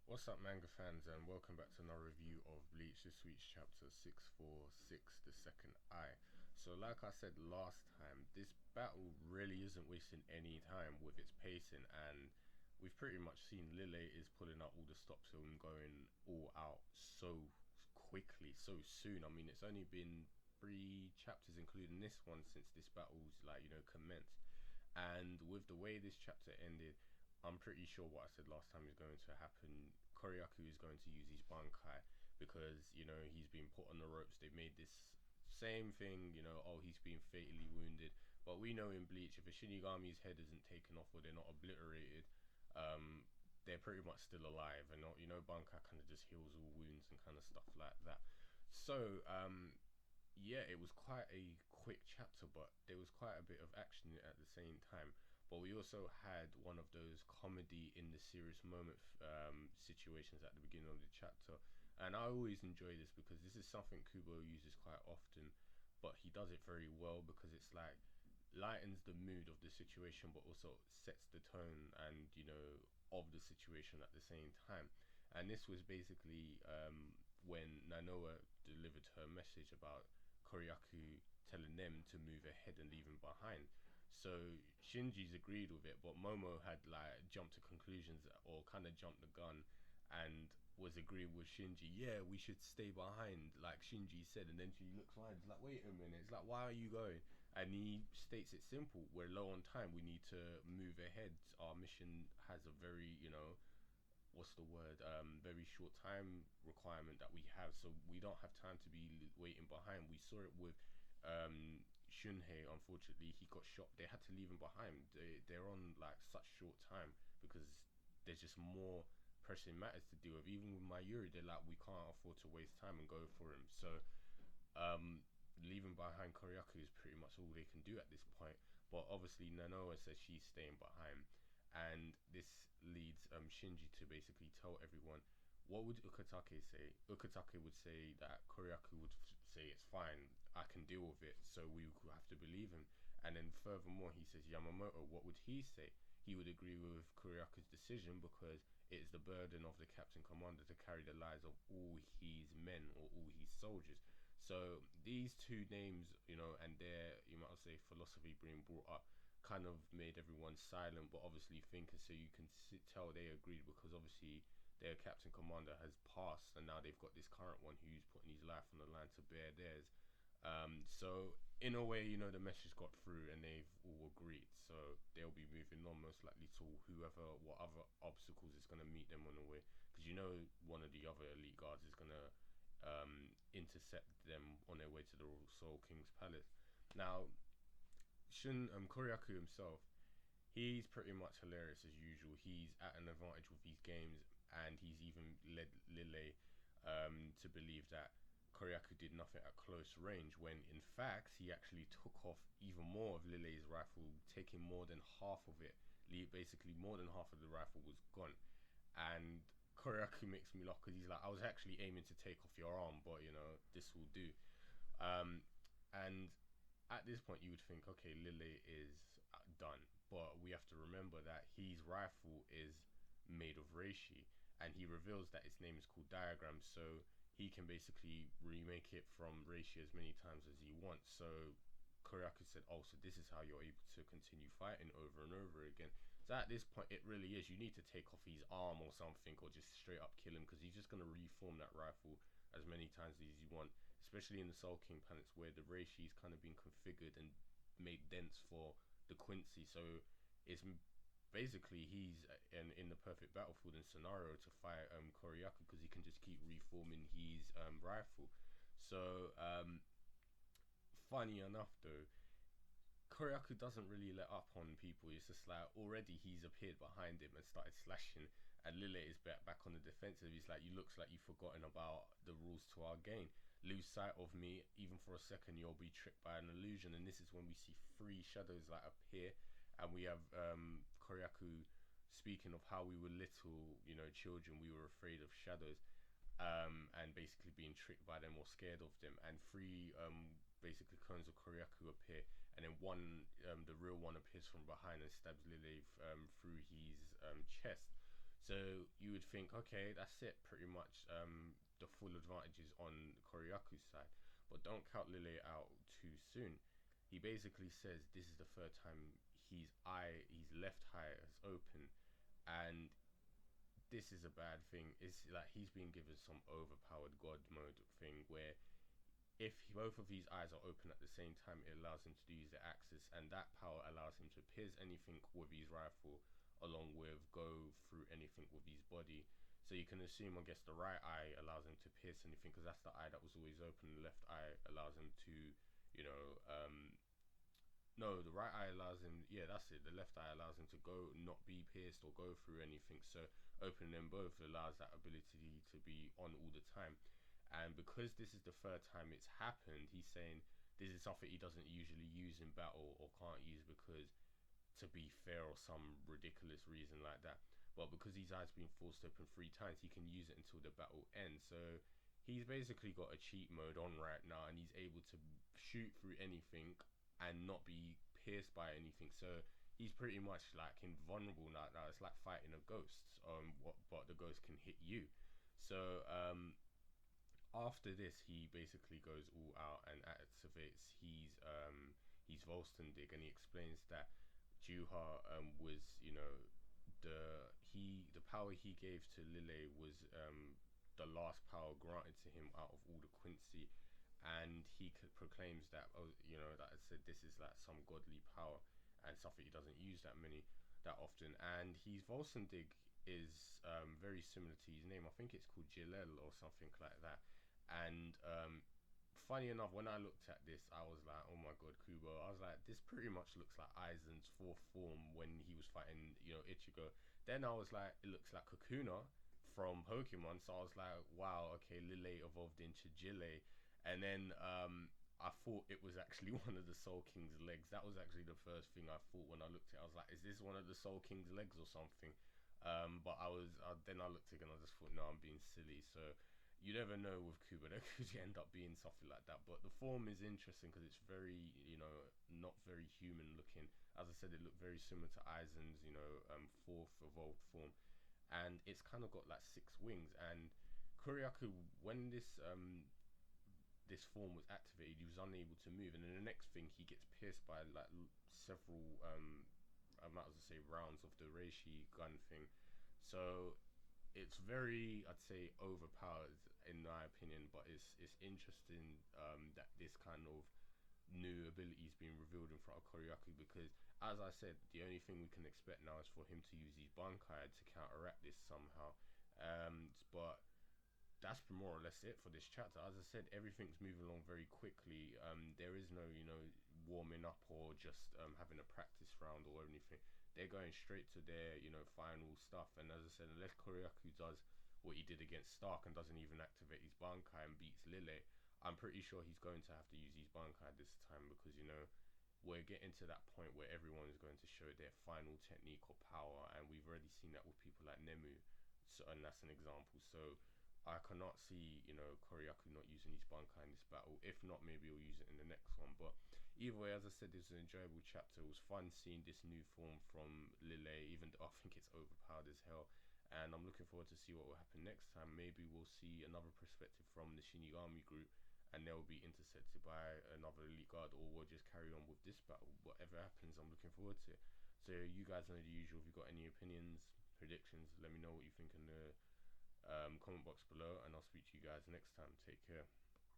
What's up, manga fans, and welcome back to another review of Bleach, this week's chapter 646, The Second Eye. So, like I said last time, this battle really isn't wasting any time with its pacing, and we've pretty much seen Lille is pulling out all the stops and going all out so quickly, so soon. I mean, it's only been 3 chapters, including this one, since this battle's commenced. And with the way this chapter ended, I'm pretty sure what I said last time is going to happen. Koryaku is going to use his Bankai because, he's been put on the ropes. They've made this same thing, oh, he's been fatally wounded. But we know in Bleach, if a Shinigami's head isn't taken off or they're not obliterated, they're pretty much still alive. And, Bankai kind of just heals all wounds and kind of stuff like that. So, yeah, it was quite a quick chapter, but there was quite a bit of action at the same time. But we also had one of those comedy in the serious moment situations at the beginning of the chapter, and I always enjoy this because this is something Kubo uses quite often, but he does it very well because it's like lightens the mood of the situation, but also sets the tone and of the situation at the same time. And this was basically when Nanoa delivered her message about Koryaku telling them to move ahead and leave him behind. So Shinji's agreed with it, but Momo had like jumped to conclusions or kind of jumped the gun and was agreeing with Shinji. Yeah, we should stay behind, like Shinji said. And then she looks around, it's like, wait a minute, it's like, why are you going? And he states it simple: we're low on time. We need to move ahead. Our mission has a very, what's the word? Very short time requirement that we have, so we don't have time to be waiting behind. We saw it with Shunhei. Unfortunately, he got shot. They had to leave him behind. They're on like such short time because there's just more pressing matters to deal with. Even with Mayuri, they're like, we can't afford to waste time and go for him. So leaving behind Koryaku is pretty much all they can do at this point. But obviously Nanoa says she's staying behind, and this leads Shinji to basically tell everyone, what would Ukitake say? Ukitake would say that Koryaku would say it's fine, I can deal with it, so we would have to believe him. And then furthermore, he says Yamamoto, what would he say? He would agree with Koryaku's decision because it is the burden of the captain commander to carry the lives of all his men or all his soldiers. So these two names, and their, you might say, philosophy being brought up kind of made everyone silent, but obviously thinking, so you can tell they agreed because obviously their captain commander has passed and now they've got this current one who's putting his life on the line to bear theirs. So in a way, the message got through and they've all agreed, so they'll be moving on most likely to whoever, what other obstacles is going to meet them on the way, because one of the other elite guards is going to intercept them on their way to the Soul King's palace. Now Koryaku himself, he's pretty much hilarious as usual. He's at an advantage with these games, and he's even led Lille to believe that Koryaku did nothing at close range, when in fact he actually took off even more of Lille's rifle, taking more than half of it. Basically, more than half of the rifle was gone. And Koryaku makes me laugh because he's like, I was actually aiming to take off your arm, but this will do. And at this point you would think, okay, Lille is done, but we have to remember that his rifle is made of reishi, and he reveals that its name is called Diagram, so he can basically remake it from reishi as many times as he wants. So Koryaku said, oh, so this is how you're able to continue fighting over and over again. So at this point it really is, you need to take off his arm or something, or just straight up kill him, because he's just going to reform that rifle as many times as you want, especially in the Soul King planets where the reishi's kind of been configured and made dense for the Quincy. So it's basically he's in the perfect battlefield and scenario to fight Koryaku, because he can just keep reforming his rifle. So funny enough though, Koryaku doesn't really let up on people. It's just like already he's appeared behind him and started slashing, and Lille is back on the defensive. He's like, you looks like you've forgotten about the rules to our game. Lose sight of me even for a second, you'll be tricked by an illusion. And this is when we see 3 shadows like appear, and we have Koryaku speaking of how we were little, children, we were afraid of shadows, and basically being tricked by them or scared of them. And 3 basically clones of Koryaku appear, and then one, the real one, appears from behind and stabs Lille through his chest. So you would think, okay, that's it, pretty much. The full advantage is on Koryaku's side, but don't count Lille out too soon. He basically says this is the third time his left eye has opened, and this is a bad thing. It's like he's been given some overpowered god mode thing where if both of his eyes are open at the same time, it allows him to use the axis, and that power allows him to pierce anything with his rifle, along with go through anything with his body. So you can assume, I guess, the right eye allows him to pierce anything because that's the eye that was always open. The left eye allows him to, you know, no, the right eye allows him. Yeah, that's it. The left eye allows him to go, not be pierced or go through anything. So opening them both allows that ability to be on all the time. And because this is the third time it's happened, he's saying this is something he doesn't usually use in battle or can't use because, to be fair, or some ridiculous reason like that. But because his eyes been forced open 3 times, he can use it until the battle ends. So he's basically got a cheat mode on right now, and he's able to shoot through anything and not be pierced by anything. So he's pretty much like invulnerable now. Now it's like fighting a ghost. But the ghost can hit you. So after this, he basically goes all out and activates his Vollständig, and he explains that Juha was, you know, the power he gave to Lille was the last power granted to him out of all the Quincy, and he proclaims that, oh, you know, that I said this is like some godly power and something he doesn't use that often. And his Vollständig is very similar to his name. I think it's called Zyrael or something like that. And funny enough, when I looked at this, I was like, oh my god, Kubo. I was like, this pretty much looks like Aizen's fourth form when he was fighting, you know, Ichigo. Then I was like, it looks like Kakuna from Pokemon. So I was like, wow, okay, Lille evolved into Jille. And then I thought it was actually one of the Soul King's legs. That was actually the first thing I thought when I looked at it. I was like, is this one of the Soul King's legs or something? But then I looked again, I just thought, no, I'm being silly. So you never know with Kuba, there could end up being something like that. But the form is interesting because it's very, you know, not very human looking. As I said, it looked very similar to Aizen's, you know, fourth evolved form, and it's kind of got like 6 wings. And Kuryaku, when this form was activated, he was unable to move, and then the next thing, he gets pierced by like several I might as well say rounds of the reishi gun thing. So it's very, I'd say, overpowered in my opinion, but it's interesting that this kind of new ability is being revealed in front of Koryaku, because as I said, the only thing we can expect now is for him to use his Bankai to counteract this somehow. But that's more or less it for this chapter. As I said, everything's moving along very quickly. There is no, you know, warming up or just having a practice round or anything. They're going straight to their, you know, final stuff. And as I said, unless Koryaku does what he did against Stark and doesn't even activate his Bankai and beats Lille, I'm pretty sure he's going to have to use his Bankai this time, because, you know, we're getting to that point where everyone is going to show their final technique or power, and we've already seen that with people like Nemu, so, and that's an example. So I cannot see, you know, Koryaku not using his Bankai in this battle. If not, maybe he'll use it in the next one. But either way, as I said, this was an enjoyable chapter. It was fun seeing this new form from Lille, even though I think it's overpowered as hell. And I'm looking forward to see what will happen next time. Maybe we'll see another perspective from the Shinigami group, and they'll be intercepted by another elite guard, or we'll just carry on with this battle. Whatever happens, I'm looking forward to it. So you guys know the usual. If you've got any opinions, predictions, let me know what you think in the comment box below, and I'll speak to you guys next time. Take care.